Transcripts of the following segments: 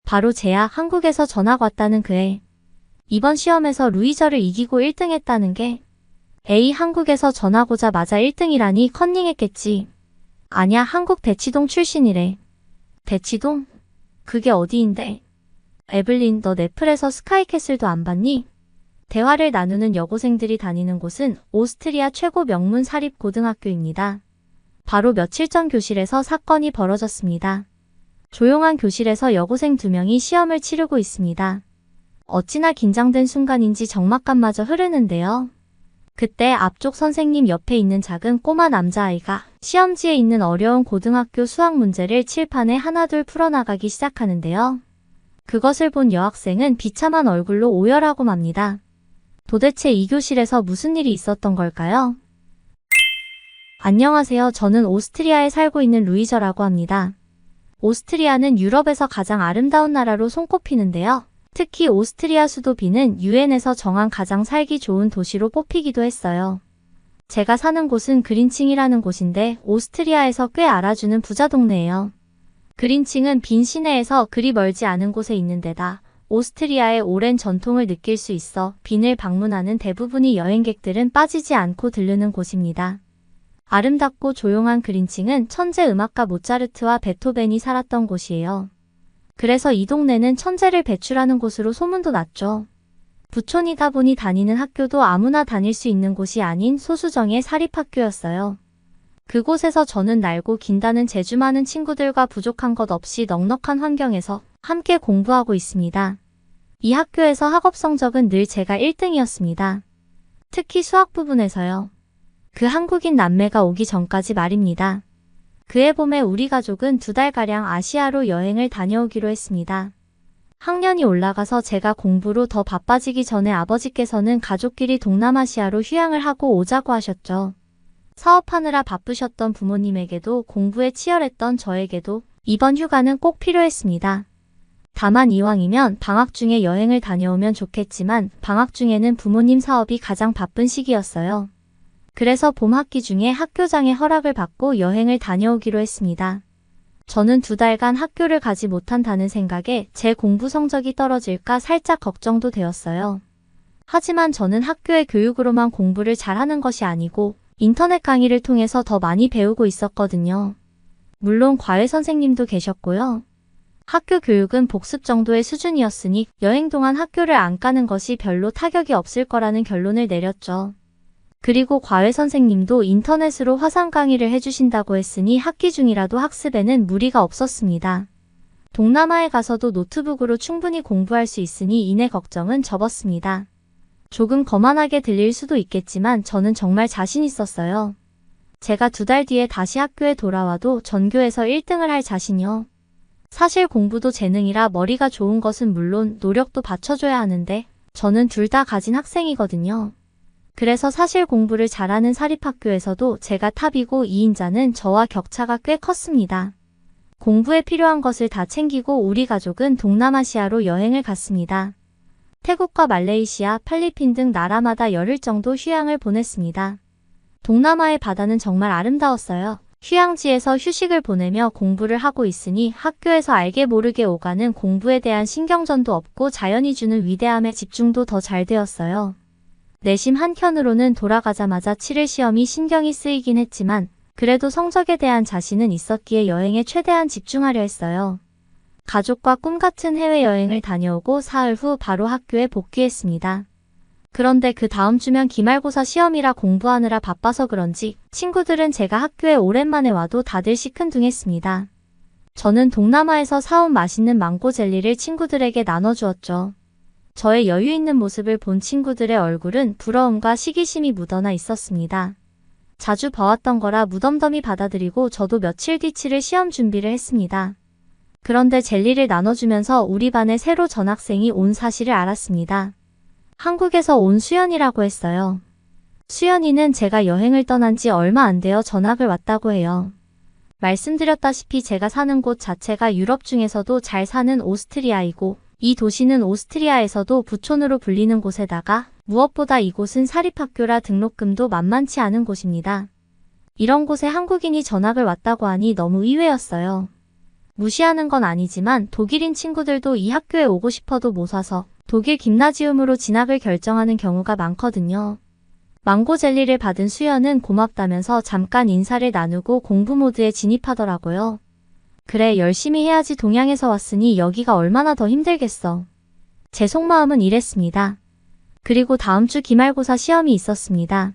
바로 쟤야. 한국에서 전학 왔다는 그 애. 이번 시험에서 루이저를 이기고 1등 했다는 게. 에이, 한국에서 전학 오자마자 1등이라니 컨닝했겠지. 아냐, 한국 대치동 출신이래. 대치동? 그게 어디인데? 에블린, 너 넷플에서 스카이캐슬도 안 봤니? 대화를 나누는 여고생들이 다니는 곳은 오스트리아 최고 명문 사립고등학교입니다. 바로 며칠 전 교실에서 사건이 벌어졌습니다. 조용한 교실에서 여고생 2명이 시험을 치르고 있습니다. 어찌나 긴장된 순간인지 적막감마저 흐르는데요. 그때 앞쪽 선생님 옆에 있는 작은 꼬마 남자아이가 시험지에 있는 어려운 고등학교 수학 문제를 칠판에 하나둘 풀어나가기 시작하는데요. 그것을 본 여학생은 비참한 얼굴로 오열하고 맙니다. 도대체 이 교실에서 무슨 일이 있었던 걸까요? 안녕하세요. 저는 오스트리아에 살고 있는 루이저라고 합니다. 오스트리아는 유럽에서 가장 아름다운 나라로 손꼽히는데요. 특히 오스트리아 수도 빈은 유엔에서 정한 가장 살기 좋은 도시로 뽑히기도 했어요. 제가 사는 곳은 그린칭이라는 곳인데 오스트리아에서 꽤 알아주는 부자 동네예요. 그린칭은 빈 시내에서 그리 멀지 않은 곳에 있는 데다 오스트리아의 오랜 전통을 느낄 수 있어 빈을 방문하는 대부분의 여행객들은 빠지지 않고 들르는 곳입니다. 아름답고 조용한 그린칭은 천재 음악가 모차르트와 베토벤이 살았던 곳이에요. 그래서 이 동네는 천재를 배출하는 곳으로 소문도 났죠. 부촌이다 보니 다니는 학교도 아무나 다닐 수 있는 곳이 아닌 소수정예 사립학교였어요. 그곳에서 저는 날고 긴다는 재주 많은 친구들과 부족한 것 없이 넉넉한 환경에서 함께 공부하고 있습니다. 이 학교에서 학업 성적은 늘 제가 1등이었습니다. 특히 수학 부분에서요. 그 한국인 남매가 오기 전까지 말입니다. 그해 봄에 우리 가족은 2달가량 아시아로 여행을 다녀오기로 했습니다. 학년이 올라가서 제가 공부로 더 바빠지기 전에 아버지께서는 가족끼리 동남아시아로 휴양을 하고 오자고 하셨죠. 사업하느라 바쁘셨던 부모님에게도 공부에 치열했던 저에게도 이번 휴가는 꼭 필요했습니다. 다만 이왕이면 방학 중에 여행을 다녀오면 좋겠지만 방학 중에는 부모님 사업이 가장 바쁜 시기였어요. 그래서 봄 학기 중에 학교장의 허락을 받고 여행을 다녀오기로 했습니다. 저는 2달간 학교를 가지 못한다는 생각에 제 공부 성적이 떨어질까 살짝 걱정도 되었어요. 하지만 저는 학교의 교육으로만 공부를 잘하는 것이 아니고 인터넷 강의를 통해서 더 많이 배우고 있었거든요. 물론 과외 선생님도 계셨고요. 학교 교육은 복습 정도의 수준이었으니 여행 동안 학교를 안 가는 것이 별로 타격이 없을 거라는 결론을 내렸죠. 그리고 과외 선생님도 인터넷으로 화상 강의를 해주신다고 했으니 학기 중이라도 학습에는 무리가 없었습니다. 동남아에 가서도 노트북으로 충분히 공부할 수 있으니 이내 걱정은 접었습니다. 조금 거만하게 들릴 수도 있겠지만 저는 정말 자신 있었어요. 제가 2달 뒤에 다시 학교에 돌아와도 전교에서 1등을 할 자신이요. 사실 공부도 재능이라 머리가 좋은 것은 물론 노력도 받쳐줘야 하는데 저는 둘 다 가진 학생이거든요. 그래서 사실 공부를 잘하는 사립학교에서도 제가 탑이고 2인자는 저와 격차가 꽤 컸습니다. 공부에 필요한 것을 다 챙기고 우리 가족은 동남아시아로 여행을 갔습니다. 태국과 말레이시아, 필리핀 등 나라마다 열흘 정도 휴양을 보냈습니다. 동남아의 바다는 정말 아름다웠어요. 휴양지에서 휴식을 보내며 공부를 하고 있으니 학교에서 알게 모르게 오가는 공부에 대한 신경전도 없고 자연이 주는 위대함에 집중도 더 잘 되었어요. 내심 한켠으로는 돌아가자마자 치를 시험이 신경이 쓰이긴 했지만 그래도 성적에 대한 자신은 있었기에 여행에 최대한 집중하려 했어요. 가족과 꿈같은 해외여행을 다녀오고 사흘 후 바로 학교에 복귀했습니다. 그런데 그 다음 주면 기말고사 시험이라 공부하느라 바빠서 그런지 친구들은 제가 학교에 오랜만에 와도 다들 시큰둥했습니다. 저는 동남아에서 사온 맛있는 망고 젤리를 친구들에게 나눠주었죠. 저의 여유 있는 모습을 본 친구들의 얼굴은 부러움과 시기심이 묻어나 있었습니다. 자주 봐왔던 거라 무덤덤히 받아들이고 저도 며칠 뒤 치를 시험 준비를 했습니다. 그런데 젤리를 나눠주면서 우리 반에 새로 전학생이 온 사실을 알았습니다. 한국에서 온 수연이라고 했어요. 수연이는 제가 여행을 떠난 지 얼마 안 되어 전학을 왔다고 해요. 말씀드렸다시피 제가 사는 곳 자체가 유럽 중에서도 잘 사는 오스트리아이고 이 도시는 오스트리아에서도 부촌으로 불리는 곳에다가 무엇보다 이곳은 사립학교라 등록금도 만만치 않은 곳입니다. 이런 곳에 한국인이 전학을 왔다고 하니 너무 의외였어요. 무시하는 건 아니지만 독일인 친구들도 이 학교에 오고 싶어도 못 와서 독일 김나지움으로 진학을 결정하는 경우가 많거든요. 망고 젤리를 받은 수연은 고맙다면서 잠깐 인사를 나누고 공부 모드에 진입하더라고요. 그래, 열심히 해야지. 동양에서 왔으니 여기가 얼마나 더 힘들겠어. 제 속마음은 이랬습니다. 그리고 다음 주 기말고사 시험이 있었습니다.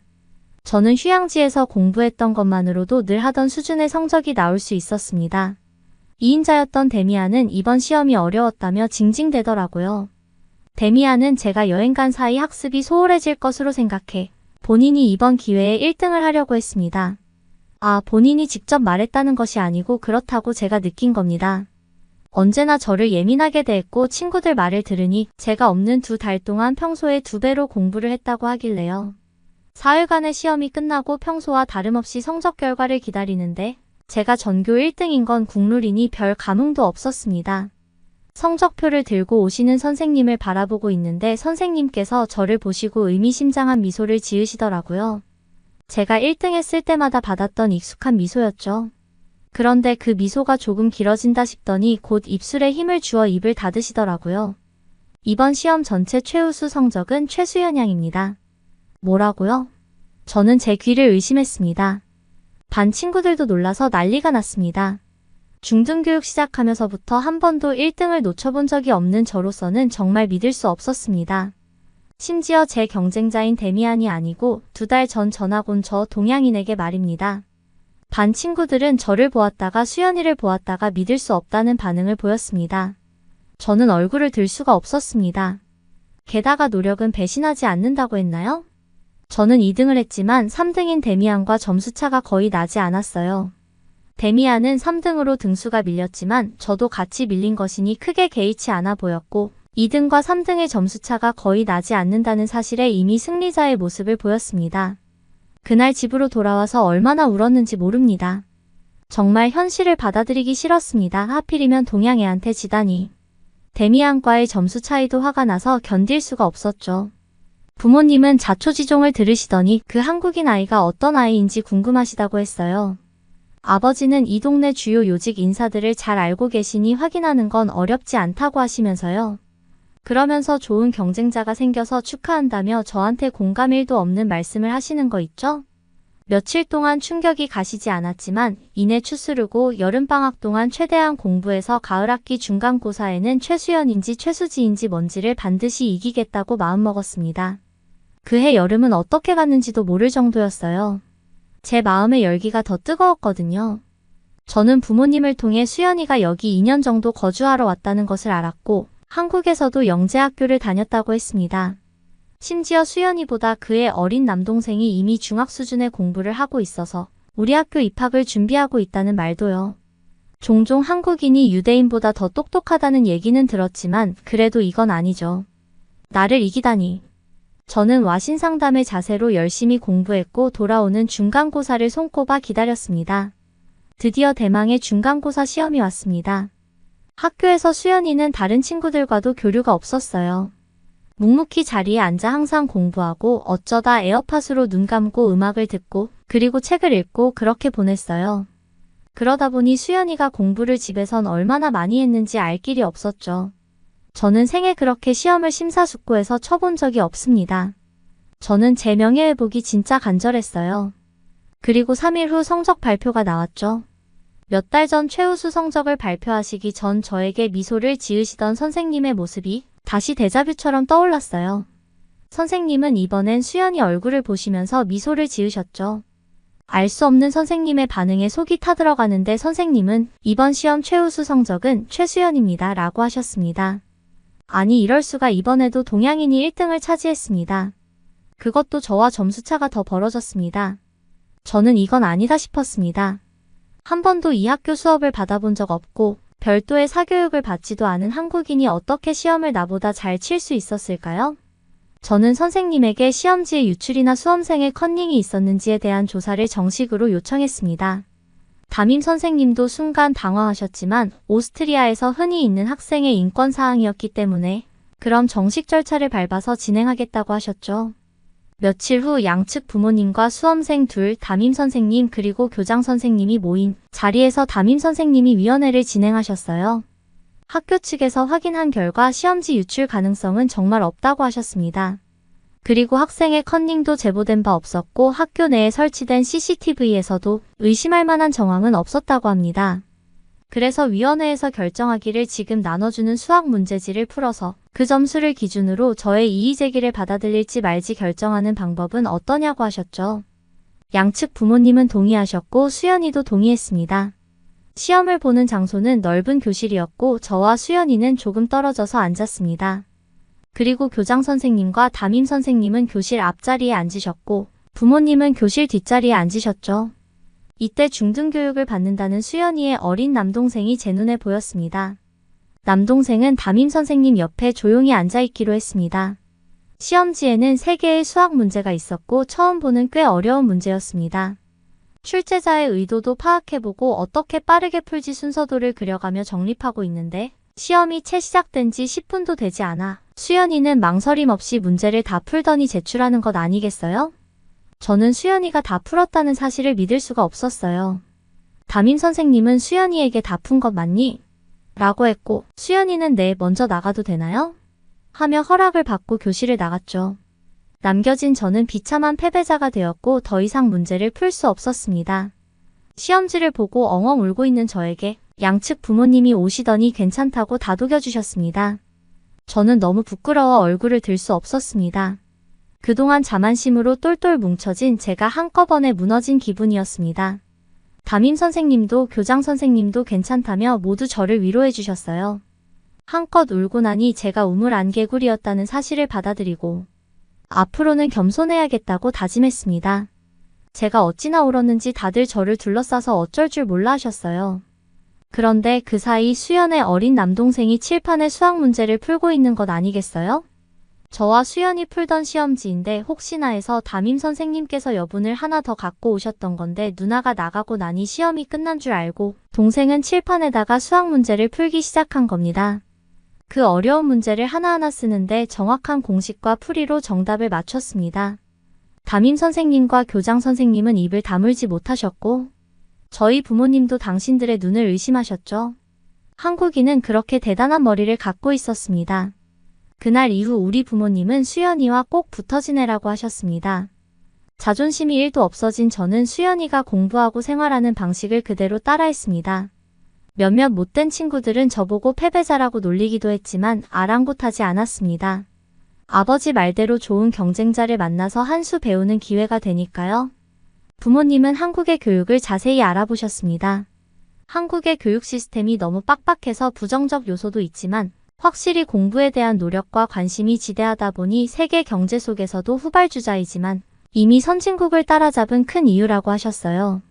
저는 휴양지에서 공부했던 것만으로도 늘 하던 수준의 성적이 나올 수 있었습니다. 2인자였던 데미안은 이번 시험이 어려웠다며 징징대더라고요. 데미안은 제가 여행 간 사이 학습이 소홀해질 것으로 생각해 본인이 이번 기회에 1등을 하려고 했습니다. 본인이 직접 말했다는 것이 아니고 그렇다고 제가 느낀 겁니다. 언제나 저를 예민하게 대했고 친구들 말을 들으니 제가 없는 2달 동안 평소에 2배로 공부를 했다고 하길래요. 사흘간의 시험이 끝나고 평소와 다름없이 성적 결과를 기다리는데 제가 전교 1등인 건 국룰이니 별 감흥도 없었습니다. 성적표를 들고 오시는 선생님을 바라보고 있는데 선생님께서 저를 보시고 의미심장한 미소를 지으시더라고요. 제가 1등 했을 때마다 받았던 익숙한 미소였죠. 그런데 그 미소가 조금 길어진다 싶더니 곧 입술에 힘을 주어 입을 닫으시더라고요. 이번 시험 전체 최우수 성적은 최수연 양입니다. 뭐라고요? 저는 제 귀를 의심했습니다. 반 친구들도 놀라서 난리가 났습니다. 중등교육 시작하면서부터 한 번도 1등을 놓쳐본 적이 없는 저로서는 정말 믿을 수 없었습니다. 심지어 제 경쟁자인 데미안이 아니고 2달 전 전학 온 저 동양인에게 말입니다. 반 친구들은 저를 보았다가 수연이를 보았다가 믿을 수 없다는 반응을 보였습니다. 저는 얼굴을 들 수가 없었습니다. 게다가 노력은 배신하지 않는다고 했나요? 저는 2등을 했지만 3등인 데미안과 점수차가 거의 나지 않았어요. 데미안은 3등으로 등수가 밀렸지만 저도 같이 밀린 것이니 크게 개의치 않아 보였고 2등과 3등의 점수차가 거의 나지 않는다는 사실에 이미 승리자의 모습을 보였습니다. 그날 집으로 돌아와서 얼마나 울었는지 모릅니다. 정말 현실을 받아들이기 싫었습니다. 하필이면 동양애한테 지다니. 데미안과의 점수 차이도 화가 나서 견딜 수가 없었죠. 부모님은 자초지종을 들으시더니 그 한국인 아이가 어떤 아이인지 궁금하시다고 했어요. 아버지는 이 동네 주요 요직 인사들을 잘 알고 계시니 확인하는 건 어렵지 않다고 하시면서요. 그러면서 좋은 경쟁자가 생겨서 축하한다며 저한테 공감 1도 없는 말씀을 하시는 거 있죠? 며칠 동안 충격이 가시지 않았지만 이내 추스르고 여름방학 동안 최대한 공부해서 가을학기 중간고사에는 최수연인지 최수지인지 뭔지를 반드시 이기겠다고 마음먹었습니다. 그해 여름은 어떻게 갔는지도 모를 정도였어요. 제 마음의 열기가 더 뜨거웠거든요. 저는 부모님을 통해 수연이가 여기 2년 정도 거주하러 왔다는 것을 알았고 한국에서도 영재학교를 다녔다고 했습니다. 심지어 수연이보다 그의 어린 남동생이 이미 중학 수준의 공부를 하고 있어서 우리 학교 입학을 준비하고 있다는 말도요. 종종 한국인이 유대인보다 더 똑똑하다는 얘기는 들었지만 그래도 이건 아니죠. 나를 이기다니. 저는 와신상담의 자세로 열심히 공부했고 돌아오는 중간고사를 손꼽아 기다렸습니다. 드디어 대망의 중간고사 시험이 왔습니다. 학교에서 수연이는 다른 친구들과도 교류가 없었어요. 묵묵히 자리에 앉아 항상 공부하고 어쩌다 에어팟으로 눈 감고 음악을 듣고 그리고 책을 읽고 그렇게 보냈어요. 그러다 보니 수연이가 공부를 집에선 얼마나 많이 했는지 알 길이 없었죠. 저는 생애 그렇게 시험을 심사숙고해서 쳐본 적이 없습니다. 저는 제 명예회복이 진짜 간절했어요. 그리고 3일 후 성적 발표가 나왔죠. 몇 달 전 최우수 성적을 발표하시기 전 저에게 미소를 지으시던 선생님의 모습이 다시 데자뷰처럼 떠올랐어요. 선생님은 이번엔 수연이 얼굴을 보시면서 미소를 지으셨죠. 알 수 없는 선생님의 반응에 속이 타들어가는데 선생님은 이번 시험 최우수 성적은 최수연입니다 라고 하셨습니다. 아니 이럴 수가. 이번에도 동양인이 1등을 차지했습니다. 그것도 저와 점수차가 더 벌어졌습니다. 저는 이건 아니다 싶었습니다. 한 번도 이 학교 수업을 받아본 적 없고 별도의 사교육을 받지도 않은 한국인이 어떻게 시험을 나보다 잘 칠 수 있었을까요? 저는 선생님에게 시험지에 유출이나 수험생의 컨닝이 있었는지에 대한 조사를 정식으로 요청했습니다. 담임 선생님도 순간 당황하셨지만 오스트리아에서 흔히 있는 학생의 인권 사항이었기 때문에 그럼 정식 절차를 밟아서 진행하겠다고 하셨죠. 며칠 후 양측 부모님과 수험생 둘, 담임선생님 그리고 교장선생님이 모인 자리에서 담임선생님이 위원회를 진행하셨어요. 학교 측에서 확인한 결과 시험지 유출 가능성은 정말 없다고 하셨습니다. 그리고 학생의 컨닝도 제보된 바 없었고 학교 내에 설치된 CCTV에서도 의심할 만한 정황은 없었다고 합니다. 그래서 위원회에서 결정하기를 지금 나눠주는 수학 문제지를 풀어서 그 점수를 기준으로 저의 이의 제기를 받아들일지 말지 결정하는 방법은 어떠냐고 하셨죠. 양측 부모님은 동의하셨고 수연이도 동의했습니다. 시험을 보는 장소는 넓은 교실이었고 저와 수연이는 조금 떨어져서 앉았습니다. 그리고 교장선생님과 담임선생님은 교실 앞자리에 앉으셨고 부모님은 교실 뒷자리에 앉으셨죠. 이때 중등교육을 받는다는 수연이의 어린 남동생이 제 눈에 보였습니다. 남동생은 담임선생님 옆에 조용히 앉아있기로 했습니다. 시험지에는 3개의 수학 문제가 있었고 처음 보는 꽤 어려운 문제였습니다. 출제자의 의도도 파악해보고 어떻게 빠르게 풀지 순서도를 그려가며 정립하고 있는데 시험이 채 시작된 지 10분도 되지 않아 수연이는 망설임 없이 문제를 다 풀더니 제출하는 것 아니겠어요? 저는 수연이가 다 풀었다는 사실을 믿을 수가 없었어요. 담임선생님은 수연이에게 다 푼 것 맞니? 라고 했고 수연이는 네, 먼저 나가도 되나요? 하며 허락을 받고 교실을 나갔죠. 남겨진 저는 비참한 패배자가 되었고 더 이상 문제를 풀 수 없었습니다. 시험지를 보고 엉엉 울고 있는 저에게 양측 부모님이 오시더니 괜찮다고 다독여주셨습니다. 저는 너무 부끄러워 얼굴을 들 수 없었습니다. 그동안 자만심으로 똘똘 뭉쳐진 제가 한꺼번에 무너진 기분이었습니다. 담임선생님도 교장선생님도 괜찮다며 모두 저를 위로해 주셨어요. 한껏 울고 나니 제가 우물안개구리였다는 사실을 받아들이고 앞으로는 겸손해야겠다고 다짐했습니다. 제가 어찌나 울었는지 다들 저를 둘러싸서 어쩔 줄 몰라 하셨어요. 그런데 그 사이 수연의 어린 남동생이 칠판에 수학 문제를 풀고 있는 것 아니겠어요? 저와 수연이 풀던 시험지인데 혹시나 해서 담임선생님께서 여분을 하나 더 갖고 오셨던 건데 누나가 나가고 나니 시험이 끝난 줄 알고 동생은 칠판에다가 수학 문제를 풀기 시작한 겁니다. 그 어려운 문제를 하나하나 쓰는데 정확한 공식과 풀이로 정답을 맞췄습니다. 담임선생님과 교장선생님은 입을 다물지 못하셨고 저희 부모님도 당신들의 눈을 의심하셨죠. 한국인은 그렇게 대단한 머리를 갖고 있었습니다. 그날 이후 우리 부모님은 수연이와 꼭 붙어 지내라고 하셨습니다. 자존심이 1도 없어진 저는 수연이가 공부하고 생활하는 방식을 그대로 따라했습니다. 몇몇 못된 친구들은 저보고 패배자라고 놀리기도 했지만 아랑곳하지 않았습니다. 아버지 말대로 좋은 경쟁자를 만나서 한 수 배우는 기회가 되니까요. 부모님은 한국의 교육을 자세히 알아보셨습니다. 한국의 교육 시스템이 너무 빡빡해서 부정적 요소도 있지만 확실히 공부에 대한 노력과 관심이 지대하다 보니 세계 경제 속에서도 후발주자이지만 이미 선진국을 따라잡은 큰 이유라고 하셨어요.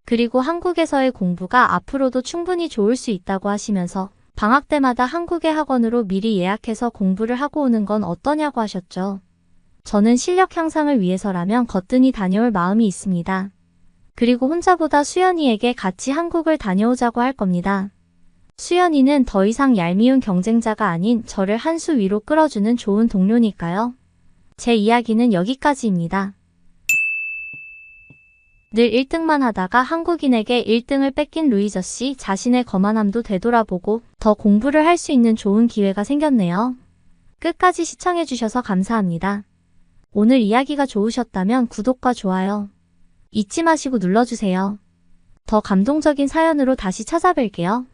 그리고 한국에서의 공부가 앞으로도 충분히 좋을 수 있다고 하시면서 방학 때마다 한국의 학원으로 미리 예약해서 공부를 하고 오는 건 어떠냐고 하셨죠. 저는 실력 향상을 위해서라면 거뜬히 다녀올 마음이 있습니다. 그리고 혼자보다 수연이에게 같이 한국을 다녀오자고 할 겁니다. 수연이는 더 이상 얄미운 경쟁자가 아닌 저를 한 수 위로 끌어주는 좋은 동료니까요. 제 이야기는 여기까지입니다. 늘 1등만 하다가 한국인에게 1등을 뺏긴 루이저 씨 자신의 거만함도 되돌아보고 더 공부를 할 수 있는 좋은 기회가 생겼네요. 끝까지 시청해주셔서 감사합니다. 오늘 이야기가 좋으셨다면 구독과 좋아요 잊지 마시고 눌러주세요. 더 감동적인 사연으로 다시 찾아뵐게요.